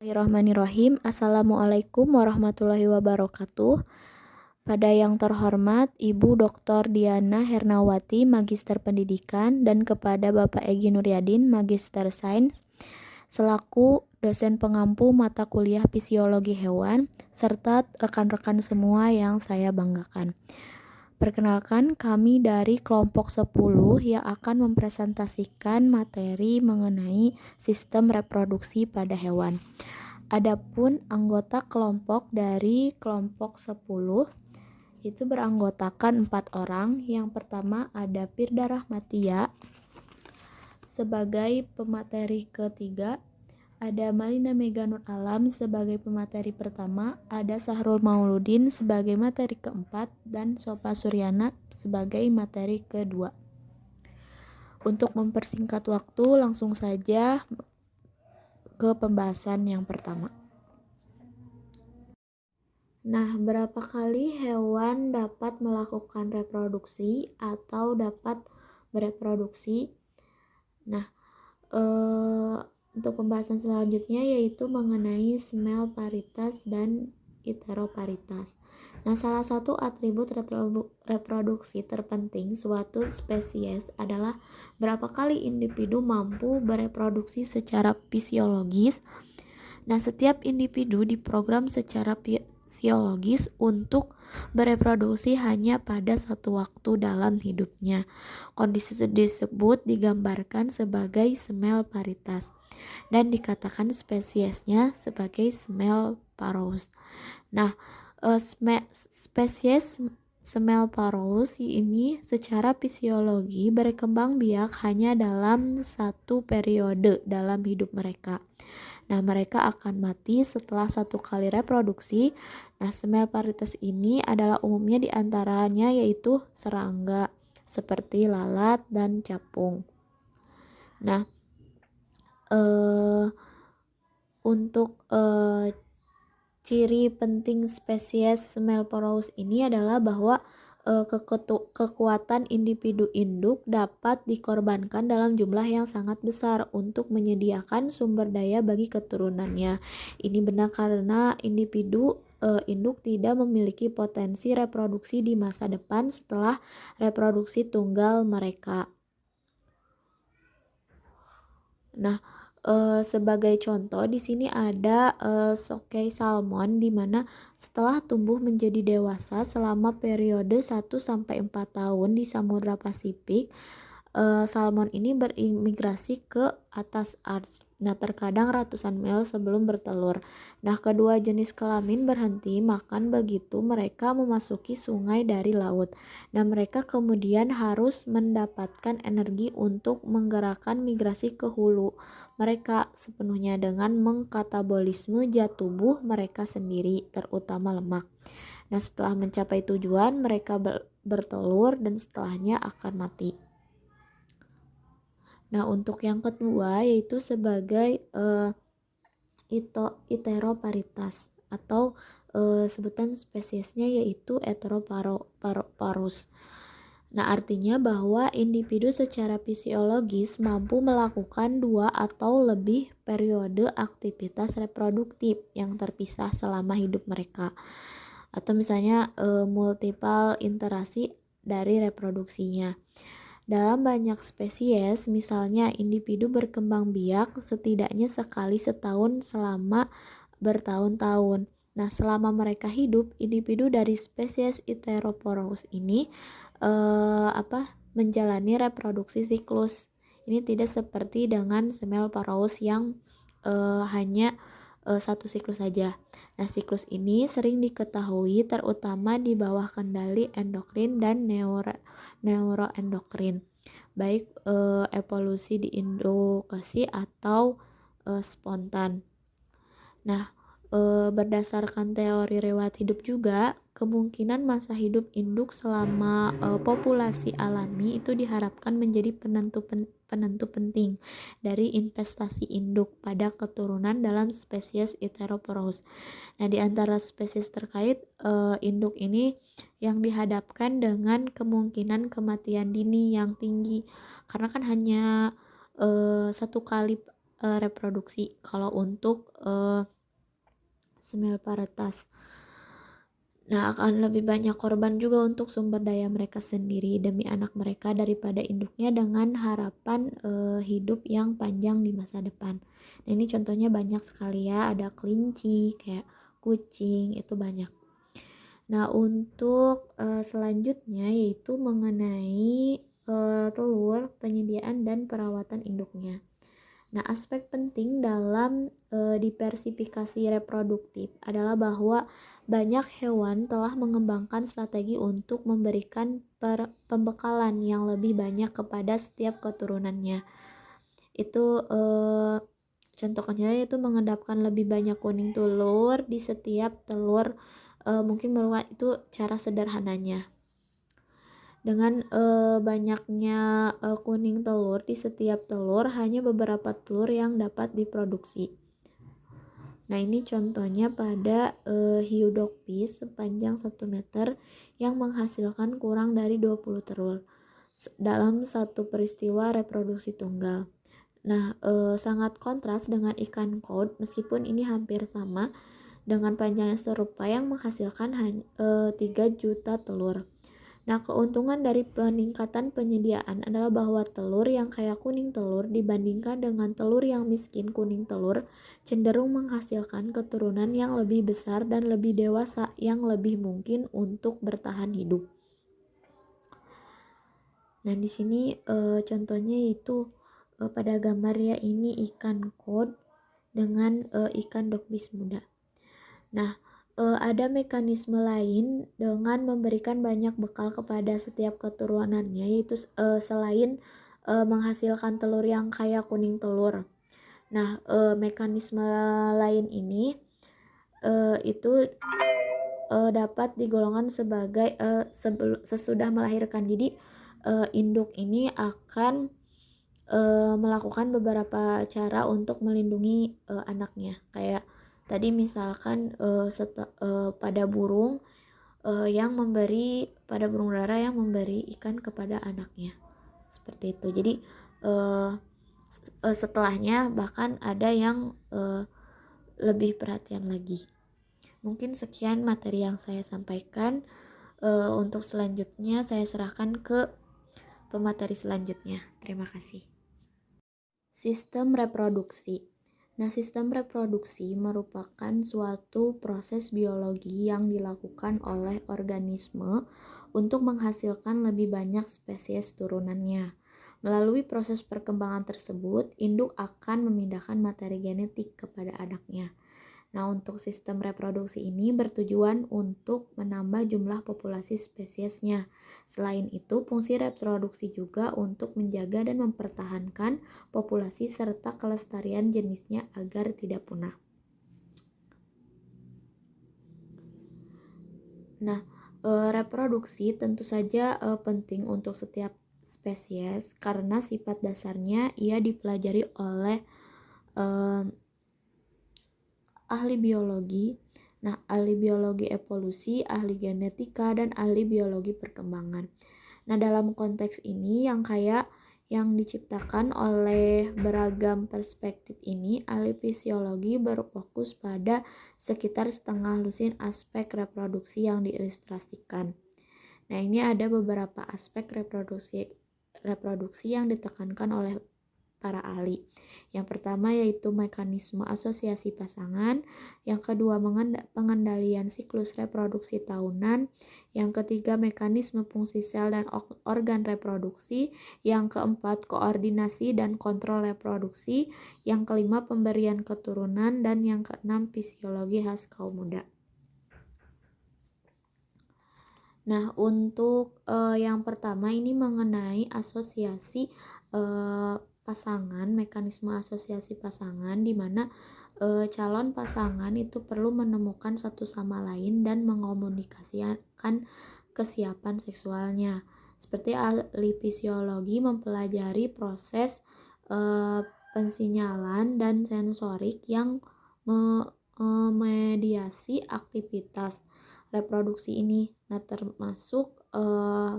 Bismillahirrahmanirrahim. Assalamualaikum warahmatullahi wabarakatuh. Pada yang terhormat Ibu Dr. Diana Hernawati, Magister Pendidikan, dan kepada Bapak Egy Nuryadin, Magister Sains, selaku dosen pengampu mata kuliah Fisiologi Hewan, serta rekan-rekan semua yang saya banggakan. Perkenalkan, kami dari kelompok 10 yang akan mempresentasikan materi mengenai sistem reproduksi pada hewan. Adapun anggota kelompok dari kelompok 10 itu beranggotakan 4 orang. Yang pertama ada Firda Rahmatia sebagai pemateri ketiga, ada Malina Mega Nur Alam sebagai pemateri pertama, ada Sahrul Mauludin sebagai materi keempat, dan Sopa Suryana sebagai materi kedua. Untuk mempersingkat waktu, langsung saja ke pembahasan yang pertama. Nah, berapa kali hewan dapat melakukan reproduksi atau dapat bereproduksi? Nah, untuk pembahasan selanjutnya yaitu mengenai smell paritas dan heteroparitas. Nah, salah satu atribut reproduksi terpenting suatu spesies adalah berapa kali individu mampu bereproduksi secara fisiologis. Nah, setiap individu diprogram secara fisiologis untuk bereproduksi hanya pada satu waktu dalam hidupnya. Kondisi disebut digambarkan sebagai smell paritas dan dikatakan spesiesnya sebagai smell parous. Nah, spesies smell parous ini secara fisiologi berkembang biak hanya dalam satu periode dalam hidup mereka. Nah, mereka akan mati setelah satu kali reproduksi. Nah, smell paritas ini adalah umumnya diantaranya yaitu serangga seperti lalat dan capung. Nah, untuk ciri penting spesies smell parous ini adalah bahwa kekuatan individu induk dapat dikorbankan dalam jumlah yang sangat besar untuk menyediakan sumber daya bagi keturunannya. Ini benar karena individu induk tidak memiliki potensi reproduksi di masa depan setelah reproduksi tunggal mereka. Nah, sebagai contoh di sini ada sockeye salmon di mana setelah tumbuh menjadi dewasa selama periode 1-4 tahun di Samudra Pasifik, salmon ini berimigrasi ke atas Ars. Nah, terkadang ratusan mil sebelum bertelur. Nah, kedua jenis kelamin berhenti makan begitu mereka memasuki sungai dari laut. Nah, mereka kemudian harus mendapatkan energi untuk menggerakkan migrasi ke hulu mereka sepenuhnya dengan mengkatabolisme zat tubuh mereka sendiri, terutama lemak. Nah, setelah mencapai tujuan, mereka bertelur dan setelahnya akan mati. Nah, untuk yang kedua yaitu sebagai heteroparitas atau sebutan spesiesnya yaitu heteroparous. Nah, artinya bahwa individu secara fisiologis mampu melakukan 2 atau lebih periode aktivitas reproduktif yang terpisah selama hidup mereka. Atau misalnya multiple interaksi dari reproduksinya. Dalam banyak spesies, misalnya individu berkembang biak setidaknya sekali setahun selama bertahun-tahun. Nah, selama mereka hidup, individu dari spesies heteroparous ini menjalani reproduksi siklus. Ini tidak seperti dengan smell parous yang hanya satu siklus saja. Nah, siklus ini sering diketahui terutama di bawah kendali endokrin dan neuroendokrin, baik evolusi diindukasi atau spontan. Nah, berdasarkan teori riwayat hidup juga, kemungkinan masa hidup induk selama populasi alami itu diharapkan menjadi penentu penting dari investasi induk pada keturunan dalam spesies heteroparous. Nah, di antara spesies terkait, induk ini yang dihadapkan dengan kemungkinan kematian dini yang tinggi karena kan hanya satu kali reproduksi kalau untuk semel varietas. Nah, akan lebih banyak korban juga untuk sumber daya mereka sendiri demi anak mereka daripada induknya dengan harapan hidup yang panjang di masa depan. Nah, ini contohnya banyak sekali ya, ada kelinci, kayak kucing, itu banyak. Nah, untuk selanjutnya yaitu mengenai telur, penyediaan dan perawatan induknya. Nah, aspek penting dalam diversifikasi reproduktif adalah bahwa banyak hewan telah mengembangkan strategi untuk memberikan pembekalan yang lebih banyak kepada setiap keturunannya. Itu contohnya itu mengendapkan lebih banyak kuning telur di setiap telur. Mungkin merupakan itu cara sederhananya. Dengan banyaknya kuning telur di setiap telur, hanya beberapa telur yang dapat diproduksi. Nah, ini contohnya pada hiu dogfish sepanjang 1 meter yang menghasilkan kurang dari 20 telur dalam satu peristiwa reproduksi tunggal. Nah, sangat kontras dengan ikan cod, meskipun ini hampir sama dengan panjangnya serupa yang menghasilkan 3 juta telur. Nah, keuntungan dari peningkatan penyediaan adalah bahwa telur yang kaya kuning telur dibandingkan dengan telur yang miskin kuning telur cenderung menghasilkan keturunan yang lebih besar dan lebih dewasa yang lebih mungkin untuk bertahan hidup. Nah, di sini contohnya itu pada gambar ya, ini ikan cod dengan ikan dogfish muda. Nah, ada mekanisme lain dengan memberikan banyak bekal kepada setiap keturunannya, yaitu selain menghasilkan telur yang kaya kuning telur. Nah, mekanisme lain ini itu dapat digolongkan sebagai sesudah melahirkan. Jadi induk ini akan melakukan beberapa cara untuk melindungi anaknya. Kayak tadi misalkan pada burung pada burung dara yang memberi ikan kepada anaknya. Seperti itu. Jadi setelahnya bahkan ada yang lebih perhatian lagi. Mungkin sekian materi yang saya sampaikan. Untuk selanjutnya saya serahkan ke pemateri selanjutnya. Terima kasih. Sistem reproduksi. Nah, sistem reproduksi merupakan suatu proses biologi yang dilakukan oleh organisme untuk menghasilkan lebih banyak spesies turunannya. Melalui proses perkembangan tersebut, induk akan memindahkan materi genetik kepada anaknya. Nah, untuk sistem reproduksi ini bertujuan untuk menambah jumlah populasi spesiesnya. Selain itu, fungsi reproduksi juga untuk menjaga dan mempertahankan populasi serta kelestarian jenisnya agar tidak punah. Nah, reproduksi tentu saja penting untuk setiap spesies karena sifat dasarnya ia dipelajari oleh ahli biologi. Nah, ahli biologi evolusi, ahli genetika, dan ahli biologi perkembangan. Nah, dalam konteks ini yang diciptakan oleh beragam perspektif ini, ahli fisiologi berfokus pada sekitar setengah lusin aspek reproduksi yang diilustrasikan. Nah, ini ada beberapa aspek reproduksi yang ditekankan oleh para ahli. Yang pertama yaitu mekanisme asosiasi pasangan, yang kedua pengendalian siklus reproduksi tahunan, yang ketiga mekanisme fungsi sel dan organ reproduksi, yang keempat koordinasi dan kontrol reproduksi, yang kelima pemberian keturunan, dan yang keenam fisiologi khas kaum muda. Nah, untuk yang pertama ini mengenai asosiasi pasangan, mekanisme asosiasi pasangan di mana calon pasangan itu perlu menemukan satu sama lain dan mengomunikasikan kesiapan seksualnya. Seperti ahli fisiologi mempelajari proses pensinyalan dan sensorik yang memediasi aktivitas reproduksi ini, nah termasuk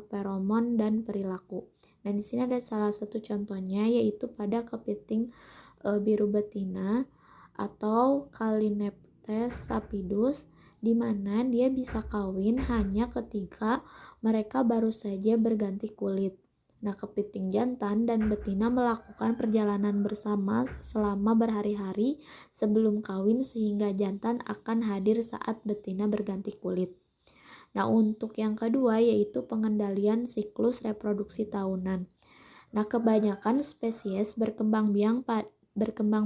feromon dan perilaku. Nah, di sini ada salah satu contohnya yaitu pada kepiting biru betina atau Calineptes sapidus, di mana dia bisa kawin hanya ketika mereka baru saja berganti kulit. Nah, kepiting jantan dan betina melakukan perjalanan bersama selama berhari-hari sebelum kawin sehingga jantan akan hadir saat betina berganti kulit. Nah, untuk yang kedua yaitu pengendalian siklus reproduksi tahunan. Nah, kebanyakan spesies berkembang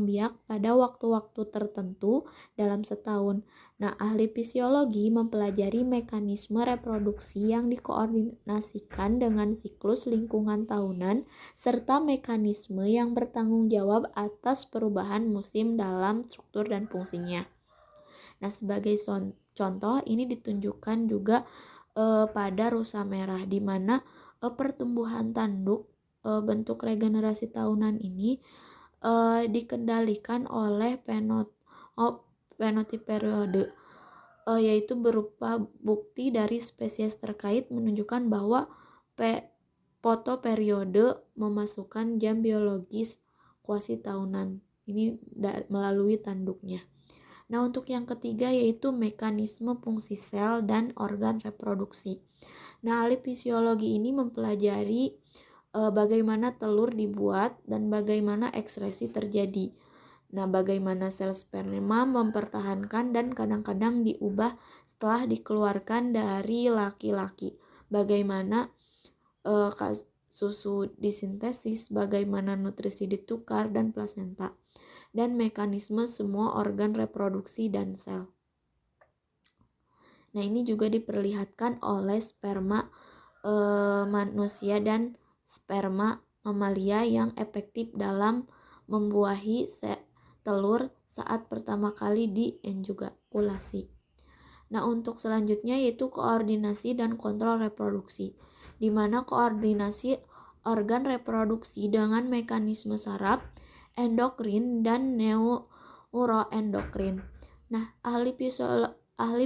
biak pada waktu-waktu tertentu dalam setahun. Nah, ahli fisiologi mempelajari mekanisme reproduksi yang dikoordinasikan dengan siklus lingkungan tahunan serta mekanisme yang bertanggung jawab atas perubahan musim dalam struktur dan fungsinya. Nah, sebagai contoh ini ditunjukkan juga pada rusa merah, di mana pertumbuhan tanduk bentuk regenerasi tahunan ini dikendalikan oleh fenotip periode, yaitu berupa bukti dari spesies terkait menunjukkan bahwa fotoperiode memasukkan jam biologis kuasi tahunan ini melalui tanduknya. Nah, untuk yang ketiga yaitu mekanisme fungsi sel dan organ reproduksi. Nah, ahli fisiologi ini mempelajari bagaimana telur dibuat dan bagaimana ekskresi terjadi. Nah, bagaimana sel sperma mempertahankan dan kadang-kadang diubah setelah dikeluarkan dari laki-laki. Bagaimana susu disintesis, bagaimana nutrisi ditukar dan plasenta, dan mekanisme semua organ reproduksi dan sel. Nah, ini juga diperlihatkan oleh sperma manusia dan sperma mamalia yang efektif dalam membuahi telur saat pertama kali dienjakulasi. Nah, untuk selanjutnya yaitu koordinasi dan kontrol reproduksi, di mana koordinasi organ reproduksi dengan mekanisme saraf, endokrin, dan neuroendokrin. Nah, ahli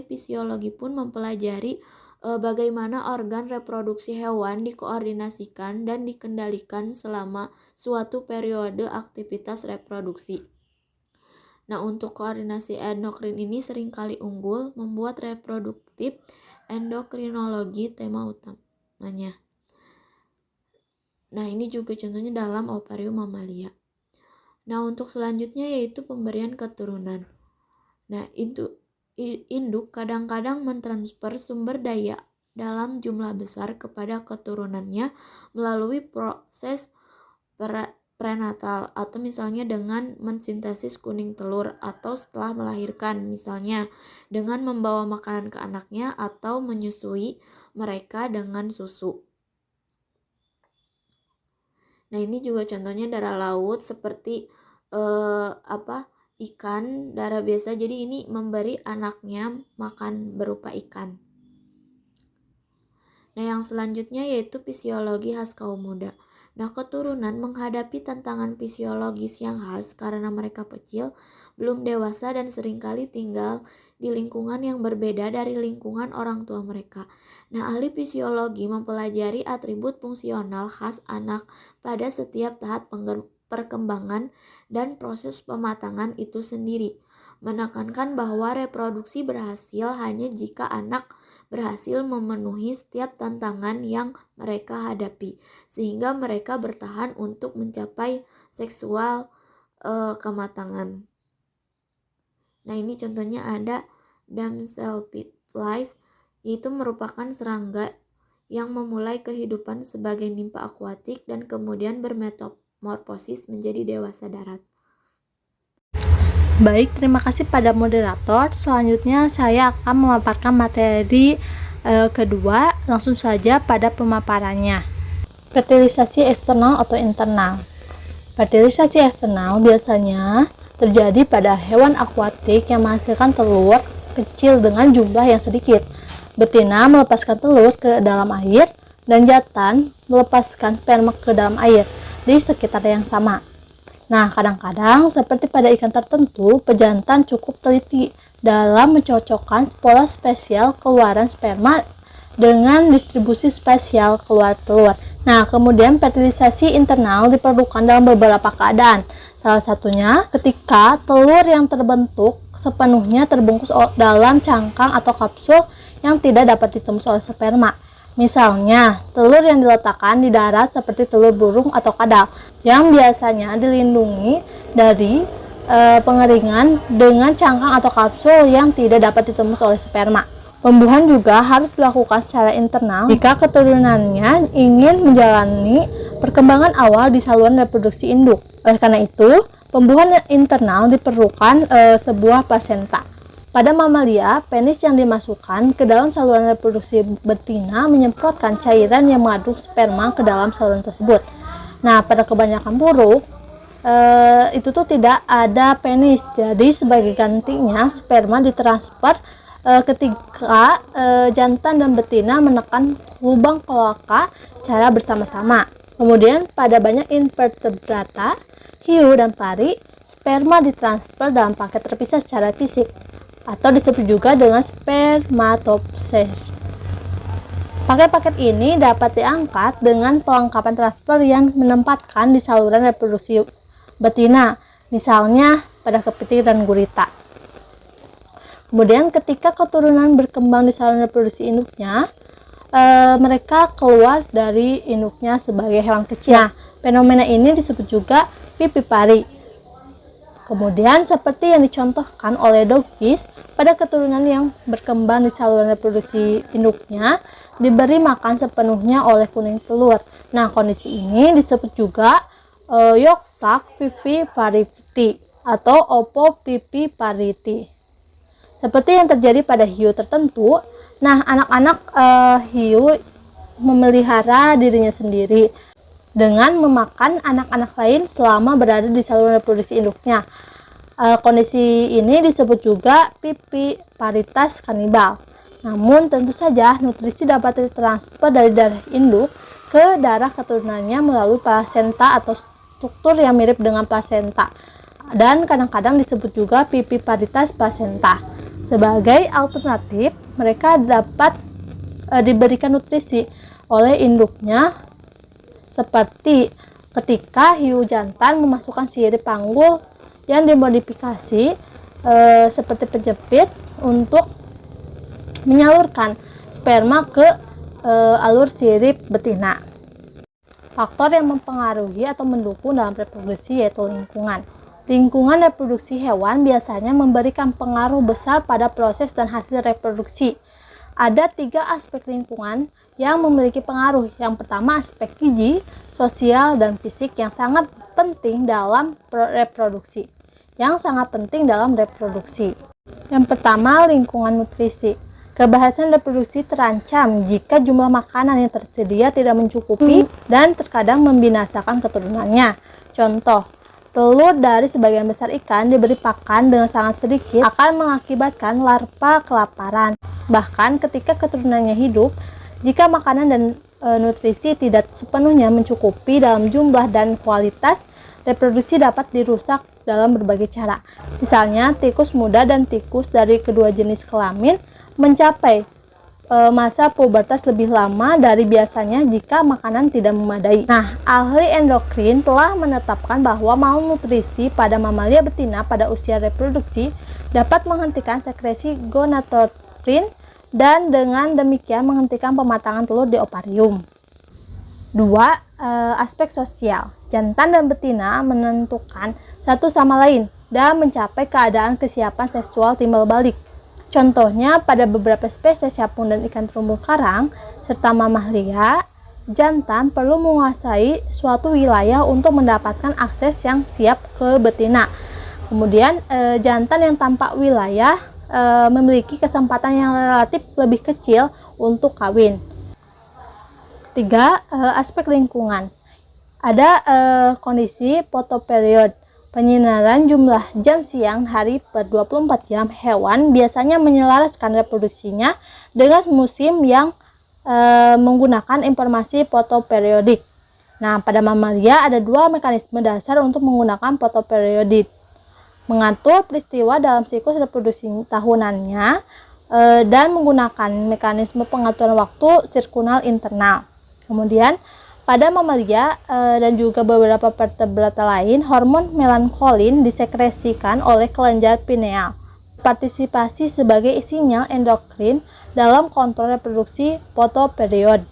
fisiologi pun mempelajari bagaimana organ reproduksi hewan dikoordinasikan dan dikendalikan selama suatu periode aktivitas reproduksi. Nah, untuk koordinasi endokrin ini seringkali unggul, membuat reproduktif endokrinologi tema utamanya. Nah, ini juga contohnya dalam ovarium mamalia. Nah, untuk selanjutnya yaitu pemberian keturunan. Nah, induk kadang-kadang mentransfer sumber daya dalam jumlah besar kepada keturunannya melalui proses prenatal atau misalnya dengan mensintesis kuning telur, atau setelah melahirkan misalnya dengan membawa makanan ke anaknya atau menyusui mereka dengan susu. Nah, ini juga contohnya darah laut seperti ikan, darah biasa. Jadi ini memberi anaknya makan berupa ikan. Nah, yang selanjutnya yaitu fisiologi khas kaum muda. Nah, keturunan menghadapi tantangan fisiologis yang khas karena mereka kecil, belum dewasa, dan seringkali tinggal di lingkungan yang berbeda dari lingkungan orang tua mereka. Nah, ahli fisiologi mempelajari atribut fungsional khas anak pada setiap tahap perkembangan dan proses pematangan itu sendiri, menekankan bahwa reproduksi berhasil hanya jika anak berhasil memenuhi setiap tantangan yang mereka hadapi, sehingga mereka bertahan untuk mencapai seksual kematangan. Nah, ini contohnya ada damselflies, yaitu merupakan serangga yang memulai kehidupan sebagai nimfa akuatik dan kemudian bermetamorfosis menjadi dewasa darat. Baik, terima kasih pada moderator. Selanjutnya saya akan memaparkan materi kedua. Langsung saja pada pemaparannya. Fertilisasi eksternal atau internal. Fertilisasi eksternal biasanya terjadi pada hewan akuatik yang menghasilkan telur kecil dengan jumlah yang sedikit. Betina melepaskan telur ke dalam air dan jantan melepaskan sperma ke dalam air di sekitar yang sama. Nah, kadang-kadang seperti pada ikan tertentu, pejantan cukup teliti dalam mencocokkan pola spesial keluaran sperma dengan distribusi spesial keluar telur. Nah, kemudian fertilisasi internal diperlukan dalam beberapa keadaan. Salah satunya ketika telur yang terbentuk sepenuhnya terbungkus dalam cangkang atau kapsul yang tidak dapat ditembus oleh sperma. Misalnya, telur yang diletakkan di darat seperti telur burung atau kadal yang biasanya dilindungi dari pengeringan dengan cangkang atau kapsul yang tidak dapat ditembus oleh sperma. Pembuahan juga harus dilakukan secara internal jika keturunannya ingin menjalani perkembangan awal di saluran reproduksi induk. Oleh karena itu, pembuahan internal diperlukan sebuah plasenta. Pada mamalia, penis yang dimasukkan ke dalam saluran reproduksi betina menyemprotkan cairan yang mengaduk sperma ke dalam saluran tersebut. Nah, pada kebanyakan burung, itu tuh tidak ada penis, jadi sebagai gantinya sperma ditransfer ketika jantan dan betina menekan lubang kloaka secara bersama-sama. Kemudian pada banyak invertebrata, hiu dan pari, sperma ditransfer dalam paket terpisah secara fisik atau disebut juga dengan spermatopser. Paket-paket ini dapat diangkat dengan pelengkapan transfer yang menempatkan di saluran reproduksi betina, misalnya pada kepiting dan gurita. Kemudian ketika keturunan berkembang di saluran reproduksi induknya, mereka keluar dari induknya sebagai hewan kecil. Nah, fenomena ini disebut juga pipipari. Kemudian seperti yang dicontohkan oleh dogfish, pada keturunan yang berkembang di saluran reproduksi induknya diberi makan sepenuhnya oleh kuning telur. Nah, kondisi ini disebut juga yolk-sac viviparity atau ovoviviparity. Seperti yang terjadi pada hiu tertentu, nah anak-anak hiu memelihara dirinya sendiri dengan memakan anak-anak lain selama berada di saluran reproduksi induknya. Kondisi ini disebut juga pipiparitas kanibal. Namun tentu saja nutrisi dapat ditransfer dari darah induk ke darah keturunannya melalui plasenta atau struktur yang mirip dengan plasenta, dan kadang-kadang disebut juga pipiparitas plasenta. Sebagai alternatif, mereka dapat diberikan nutrisi oleh induknya seperti ketika hiu jantan memasukkan sirip panggul yang dimodifikasi seperti penjepit untuk menyalurkan sperma ke alur sirip betina. Faktor yang mempengaruhi atau mendukung dalam reproduksi yaitu lingkungan. Lingkungan reproduksi hewan biasanya memberikan pengaruh besar pada proses dan hasil reproduksi. Ada 3 aspek lingkungan yang memiliki pengaruh. Yang pertama, aspek gizi, sosial, dan fisik yang sangat penting dalam reproduksi. Yang pertama, lingkungan nutrisi. Keberhasilan reproduksi terancam jika jumlah makanan yang tersedia tidak mencukupi dan terkadang membinasakan keturunannya. Contoh, telur dari sebagian besar ikan diberi pakan dengan sangat sedikit akan mengakibatkan larva kelaparan. Bahkan ketika keturunannya hidup, jika makanan dan nutrisi tidak sepenuhnya mencukupi dalam jumlah dan kualitas, reproduksi dapat dirusak dalam berbagai cara. Misalnya, tikus muda dan tikus dari kedua jenis kelamin mencapai masa pubertas lebih lama dari biasanya jika makanan tidak memadai. Nah, ahli endokrin telah menetapkan bahwa malnutrisi pada mamalia betina pada usia reproduksi dapat menghentikan sekresi gonadotropin dan dengan demikian menghentikan pematangan telur di ovarium. 2. Aspek sosial. Jantan dan betina menentukan satu sama lain dan mencapai keadaan kesiapan seksual timbal balik. Contohnya, pada beberapa spesies capung dan ikan terumbu karang, serta mamalia, jantan perlu menguasai suatu wilayah untuk mendapatkan akses yang siap ke betina. Kemudian, jantan yang tanpa wilayah memiliki kesempatan yang relatif lebih kecil untuk kawin. 3. Aspek lingkungan. Ada kondisi photoperiod. Penyinaran jumlah jam siang hari per 24 jam hewan biasanya menyelaraskan reproduksinya dengan musim yang menggunakan informasi fotoperiodik. Nah, pada mamalia ada 2 mekanisme dasar untuk menggunakan fotoperiodik. Mengatur peristiwa dalam siklus reproduksi tahunannya dan menggunakan mekanisme pengaturan waktu sirkunal internal. Kemudian, Pada mamalia dan juga beberapa vertebrata lain, hormon melankolin disekresikan oleh kelenjar pineal, partisipasi sebagai sinyal endokrin dalam kontrol reproduksi fotoperiod.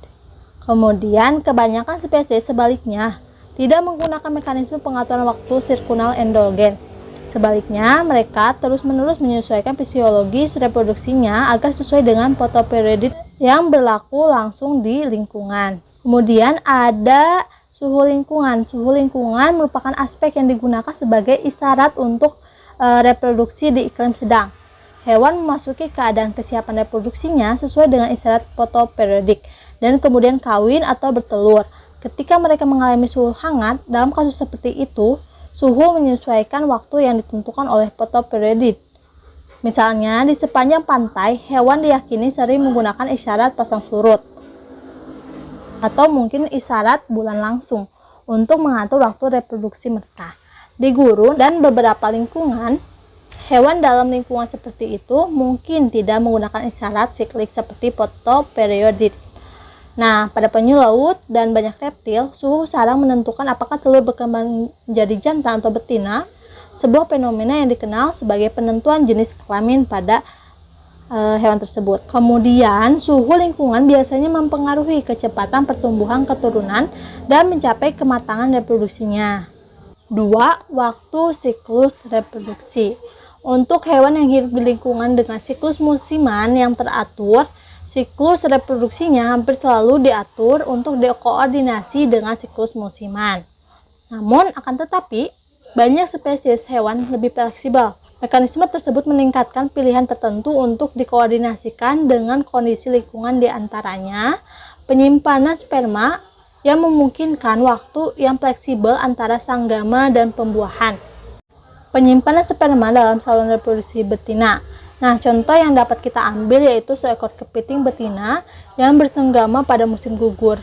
Kemudian, kebanyakan spesies sebaliknya tidak menggunakan mekanisme pengaturan waktu sirkunal endogen. Sebaliknya, mereka terus-menerus menyesuaikan fisiologis reproduksinya agar sesuai dengan fotoperiod yang berlaku langsung di lingkungan. Kemudian ada suhu lingkungan. Suhu lingkungan merupakan aspek yang digunakan sebagai isyarat untuk reproduksi di iklim sedang. Hewan memasuki keadaan kesiapan reproduksinya sesuai dengan isyarat fotoperiodik dan kemudian kawin atau bertelur. Ketika mereka mengalami suhu hangat, dalam kasus seperti itu, suhu menyesuaikan waktu yang ditentukan oleh fotoperiod. Misalnya, di sepanjang pantai, hewan diyakini sering menggunakan isyarat pasang surut atau mungkin isyarat bulan langsung untuk mengatur waktu reproduksi mereka. Di gurun dan beberapa lingkungan, hewan dalam lingkungan seperti itu mungkin tidak menggunakan isyarat siklik seperti fotoperiod. Nah, pada penyu laut dan banyak reptil, suhu sarang menentukan apakah telur berkembang menjadi jantan atau betina, sebuah fenomena yang dikenal sebagai penentuan jenis kelamin pada hewan tersebut. Kemudian, suhu lingkungan biasanya mempengaruhi kecepatan pertumbuhan keturunan dan mencapai kematangan reproduksinya. 2. Waktu siklus reproduksi. Untuk hewan yang hidup di lingkungan dengan siklus musiman yang teratur, siklus reproduksinya hampir selalu diatur untuk dikoordinasi dengan siklus musiman. Namun, akan tetapi, banyak spesies hewan lebih fleksibel. Mekanisme tersebut meningkatkan pilihan tertentu untuk dikoordinasikan dengan kondisi lingkungan, di antaranya penyimpanan sperma yang memungkinkan waktu yang fleksibel antara sanggama dan pembuahan. Penyimpanan sperma dalam saluran reproduksi betina. Nah, contoh yang dapat kita ambil yaitu seekor kepiting betina yang bersenggama pada musim gugur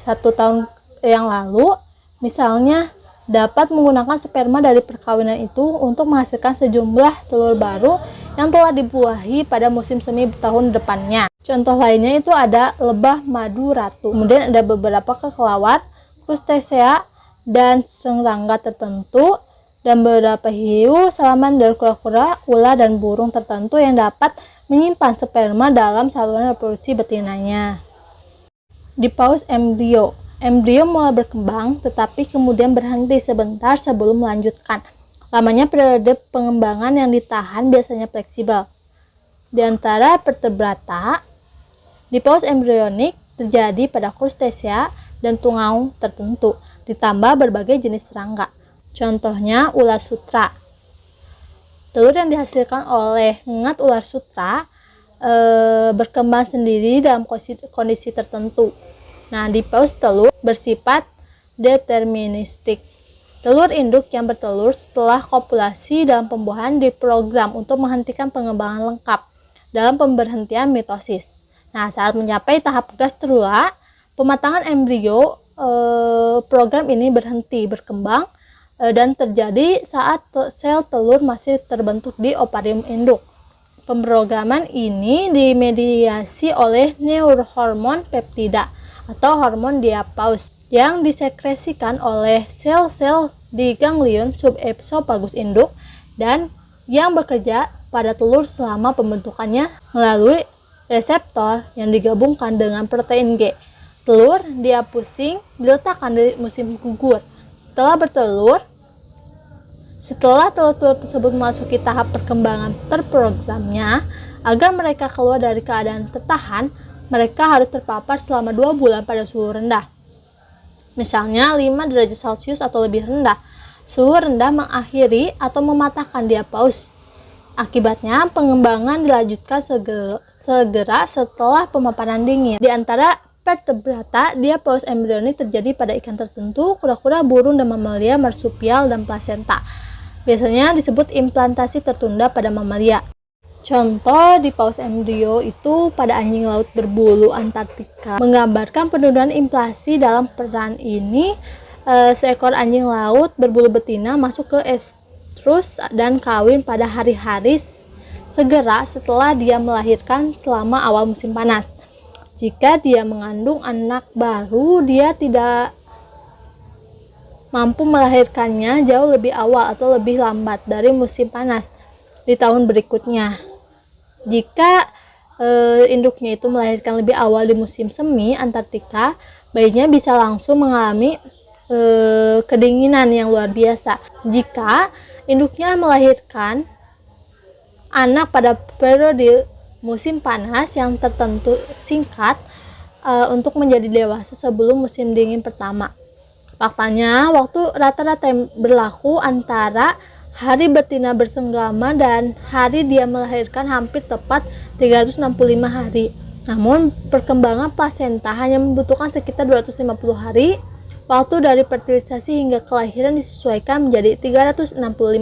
1 tahun yang lalu, misalnya dapat menggunakan sperma dari perkawinan itu untuk menghasilkan sejumlah telur baru yang telah dibuahi pada musim semi tahun depannya. Contoh lainnya itu ada lebah madu ratu. Kemudian ada beberapa kelelawar, krustasea, dan serangga tertentu, dan beberapa hiu, salamander, kura-kura, ular, dan burung tertentu yang dapat menyimpan sperma dalam saluran reproduksi betinanya. Di paus embrio. Embrio mulai berkembang tetapi kemudian berhenti sebentar sebelum melanjutkan. Lamanya periode pengembangan yang ditahan biasanya fleksibel. Di antara vertebrata, di paus embrionik terjadi pada krustasea dan tungau tertentu, ditambah berbagai jenis serangga. Contohnya ular sutra. Telur yang dihasilkan oleh ngengat ular sutra berkembang sendiri dalam kondisi tertentu. Nah, di paus telur bersifat deterministik. Telur induk yang bertelur setelah kopulasi dalam pembuahan diprogram untuk menghentikan pengembangan lengkap dalam pemberhentian mitosis. Nah, saat mencapai tahap gastrula, pematangan embrio, program ini berhenti berkembang dan terjadi saat sel telur masih terbentuk di ovarium induk. Pemrograman ini dimediasi oleh neurohormon peptida atau hormon diapaus yang disekresikan oleh sel-sel di ganglion subesophagus induk dan yang bekerja pada telur selama pembentukannya melalui reseptor yang digabungkan dengan protein G. Telur diapusing diletakkan di musim gugur. Setelah telur-telur tersebut memasuki tahap perkembangan terprogramnya, agar mereka keluar dari keadaan tertahan, mereka harus terpapar selama 2 bulan pada suhu rendah. Misalnya 5 derajat Celcius atau lebih rendah. Suhu rendah mengakhiri atau mematahkan diapaus. Akibatnya, pengembangan dilanjutkan segera setelah pemaparan dingin. Di antara vertebrata, diapaus embrionik terjadi pada ikan tertentu, kura-kura, burung, dan mamalia marsupial dan plasenta. Biasanya disebut implantasi tertunda pada mamalia. Contoh di paus embrio itu pada anjing laut berbulu Antartika. Menggambarkan penurunan implantasi dalam peran ini, seekor anjing laut berbulu betina masuk ke estrus dan kawin pada hari-hari segera setelah dia melahirkan selama awal musim panas. Jika dia mengandung anak baru, dia tidak mampu melahirkannya jauh lebih awal atau lebih lambat dari musim panas di tahun berikutnya. Jika induknya itu melahirkan lebih awal di musim semi Antartika, bayinya bisa langsung mengalami kedinginan yang luar biasa. Jika induknya melahirkan anak pada periode musim panas yang tertentu singkat untuk menjadi dewasa sebelum musim dingin pertama. Faktanya, waktu rata-rata yang berlaku antara hari betina bersenggama dan hari dia melahirkan hampir tepat 365 hari. Namun, perkembangan plasenta hanya membutuhkan sekitar 250 hari. Waktu dari fertilisasi hingga kelahiran disesuaikan menjadi 365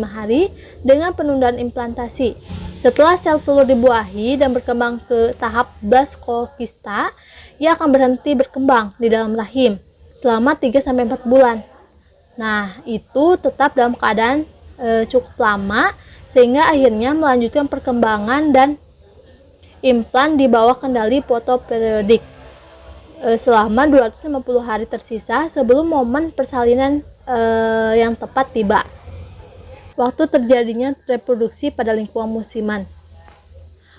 hari dengan penundaan implantasi. Setelah sel telur dibuahi dan berkembang ke tahap blastocysta, ia akan berhenti berkembang di dalam rahim selama 3-4 bulan. Nah, itu tetap dalam keadaan cukup lama sehingga akhirnya melanjutkan perkembangan dan implan di bawah kendali fotoperiodik selama 250 hari tersisa sebelum momen persalinan yang tepat tiba. Waktu terjadinya reproduksi pada lingkungan musiman.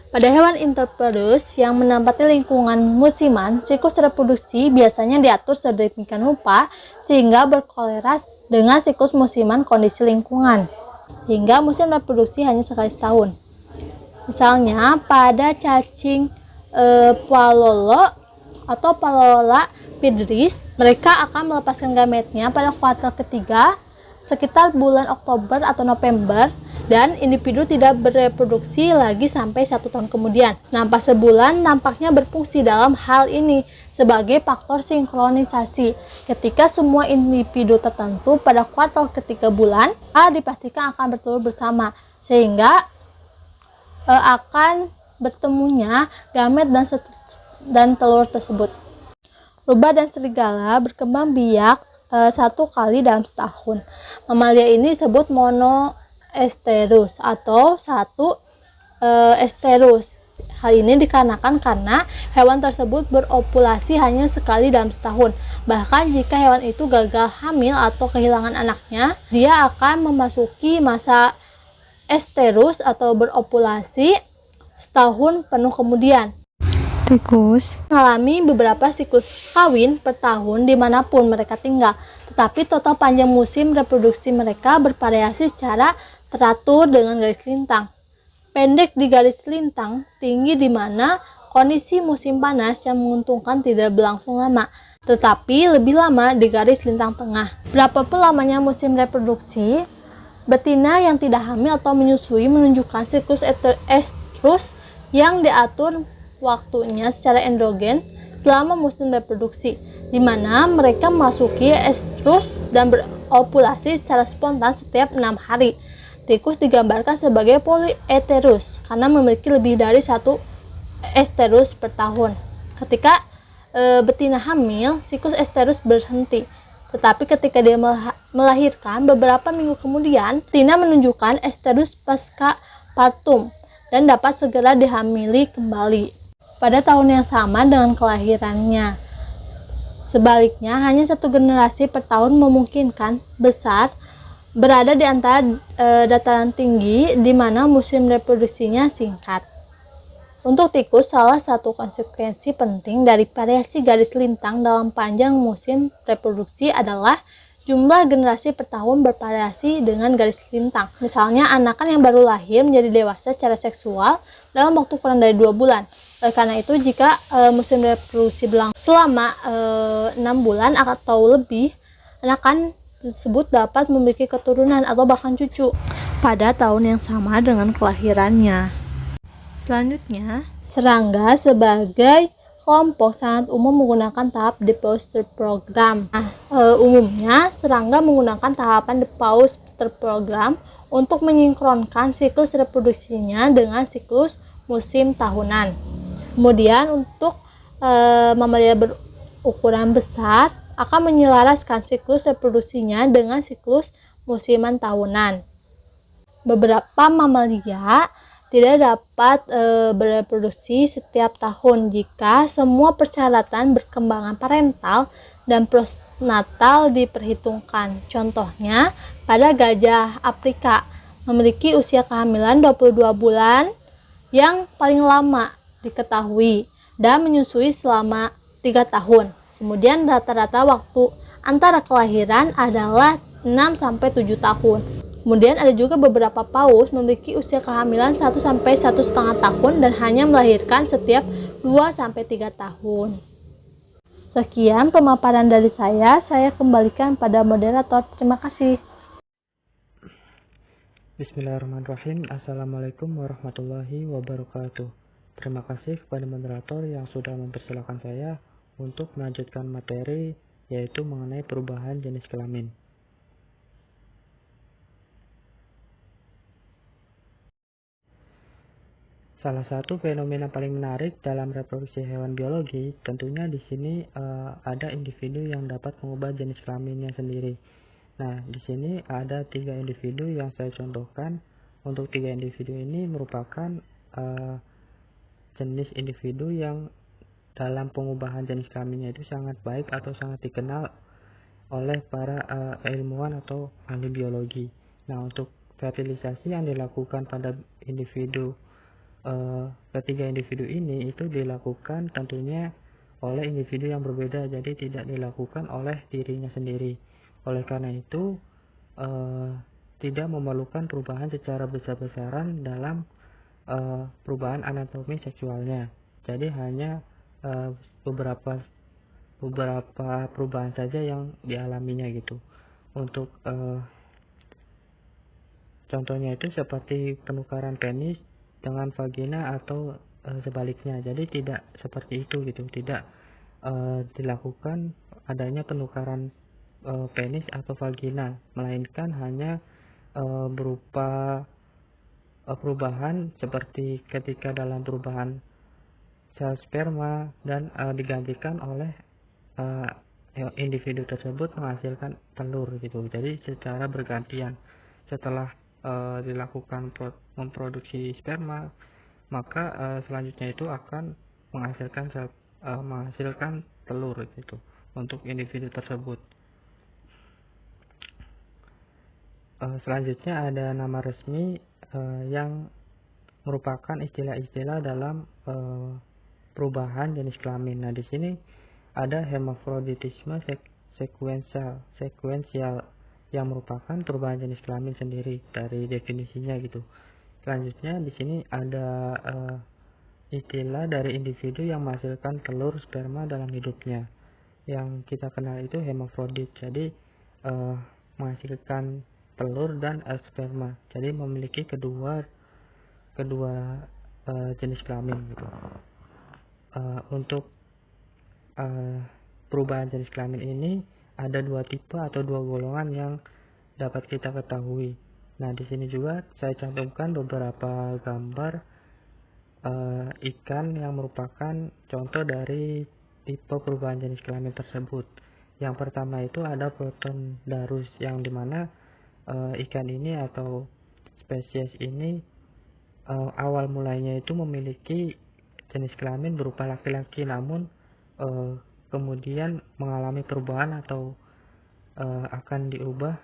Pada hewan interpelus yang menempati lingkungan musiman, siklus reproduksi biasanya diatur sedemikian rupa sehingga berkorelasi dengan siklus musiman kondisi lingkungan, hingga musim reproduksi hanya sekali setahun. Misalnya, pada cacing Phallola atau Phallola pydris, mereka akan melepaskan gametnya pada kuartal ketiga sekitar bulan Oktober atau November, dan individu tidak bereproduksi lagi sampai 1 tahun kemudian. Nampak sebulan nampaknya berfungsi dalam hal ini sebagai faktor sinkronisasi. Ketika semua individu tertentu pada kuartal ketiga bulan A dipastikan akan bertelur bersama, sehingga akan bertemunya gamet dan telur tersebut. Rubah dan serigala berkembang biak 1 kali dalam setahun. Mamalia ini disebut monoesterus atau satu esterus. Hal ini dikarenakan karena hewan tersebut beropulasi hanya sekali dalam setahun. Bahkan jika hewan itu gagal hamil atau kehilangan anaknya, dia akan memasuki masa esterus atau beropulasi setahun penuh kemudian. Tikus Mengalami beberapa siklus kawin per tahun dimanapun mereka tinggal, tetapi total panjang musim reproduksi mereka bervariasi secara teratur dengan garis lintang. Pendek di garis lintang tinggi di mana kondisi musim panas yang menguntungkan tidak berlangsung lama, tetapi lebih lama di garis lintang tengah. Berapapun lamanya musim reproduksi, betina yang tidak hamil atau menyusui menunjukkan siklus estrus yang diatur waktunya secara endogen selama musim reproduksi, di mana mereka memasuki estrus dan beropulasi secara spontan setiap 6 hari. Tikus digambarkan sebagai polyeterus karena memiliki lebih dari 1 esterus per tahun. Ketika betina hamil, siklus esterus berhenti. Tetapi ketika dia melahirkan, beberapa minggu kemudian, betina menunjukkan esterus pasca partum dan dapat segera dihamili kembali pada tahun yang sama dengan kelahirannya. Sebaliknya, hanya 1 generasi per tahun memungkinkan besar berada di antara dataran tinggi di mana musim reproduksinya singkat. Untuk tikus, salah satu konsekuensi penting dari variasi garis lintang dalam panjang musim reproduksi adalah jumlah generasi per tahun bervariasi dengan garis lintang. Misalnya, anakan yang baru lahir menjadi dewasa secara seksual dalam waktu kurang dari 2 bulan. Karena itu, jika musim reproduksi berlangsung selama 6 bulan atau lebih, anakan tersebut dapat memiliki keturunan atau bahkan cucu pada tahun yang sama dengan kelahirannya. Selanjutnya, serangga sebagai kelompok sangat umum menggunakan tahap the Pauster program. Umumnya serangga menggunakan tahapan the Pauster program untuk menyinkronkan siklus reproduksinya dengan siklus musim tahunan. Kemudian untuk mamalia berukuran besar akan menyelaraskan siklus reproduksinya dengan siklus musiman tahunan. Beberapa mamalia tidak dapat bereproduksi setiap tahun jika semua persyaratan perkembangan parental dan postnatal diperhitungkan. Contohnya, pada gajah Afrika memiliki usia kehamilan 22 bulan yang paling lama diketahui dan menyusui selama 3 tahun. Kemudian rata-rata waktu antara kelahiran adalah 6-7 tahun. Kemudian ada juga beberapa paus memiliki usia kehamilan 1-1,5 tahun dan hanya melahirkan setiap 2-3 tahun. Sekian pemaparan dari saya kembalikan pada moderator. Terima kasih. Bismillahirrahmanirrahim. Assalamualaikum warahmatullahi wabarakatuh. Terima kasih kepada moderator yang sudah mempersilahkan saya untuk melanjutkan materi, yaitu mengenai perubahan jenis kelamin. Salah satu fenomena paling menarik dalam reproduksi hewan biologi, tentunya di sini ada individu yang dapat mengubah jenis kelaminnya sendiri. Nah, di sini ada 3 individu yang saya contohkan. Untuk 3 individu ini merupakan jenis individu yang dalam pengubahan jenis kelaminnya itu sangat baik atau sangat dikenal oleh para ilmuwan atau ahli biologi. Nah, untuk fertilisasi yang dilakukan pada ketiga individu ini itu dilakukan tentunya oleh individu yang berbeda, jadi tidak dilakukan oleh dirinya sendiri. Oleh karena itu tidak memerlukan perubahan secara besar-besaran dalam perubahan anatomi seksualnya. Jadi hanya beberapa perubahan saja yang dialaminya gitu. Untuk contohnya itu seperti penukaran penis dengan vagina atau sebaliknya. Jadi tidak seperti itu gitu, tidak dilakukan adanya penukaran penis atau vagina, melainkan hanya berupa perubahan seperti ketika dalam perubahan sel sperma dan digantikan oleh individu tersebut menghasilkan telur gitu. Jadi secara bergantian setelah dilakukan memproduksi sperma, maka selanjutnya itu akan menghasilkan telur gitu untuk individu tersebut. Selanjutnya ada nama resmi yang merupakan istilah-istilah dalam perubahan jenis kelamin. Nah, di sini ada hermafroditisme sekuensial yang merupakan perubahan jenis kelamin sendiri dari definisinya gitu. Selanjutnya di sini ada istilah dari individu yang menghasilkan telur sperma dalam hidupnya. Yang kita kenal itu hermafrodit. Jadi menghasilkan telur dan sperma. Jadi memiliki kedua jenis kelamin gitu. Untuk perubahan jenis kelamin ini ada 2 tipe atau 2 golongan yang dapat kita ketahui. Nah, di sini juga saya cantumkan beberapa gambar ikan yang merupakan contoh dari tipe perubahan jenis kelamin tersebut. Yang pertama itu ada Protondarus, yang dimana ikan ini atau spesies ini awal mulanya itu memiliki jenis kelamin berupa laki-laki, namun kemudian mengalami perubahan atau akan diubah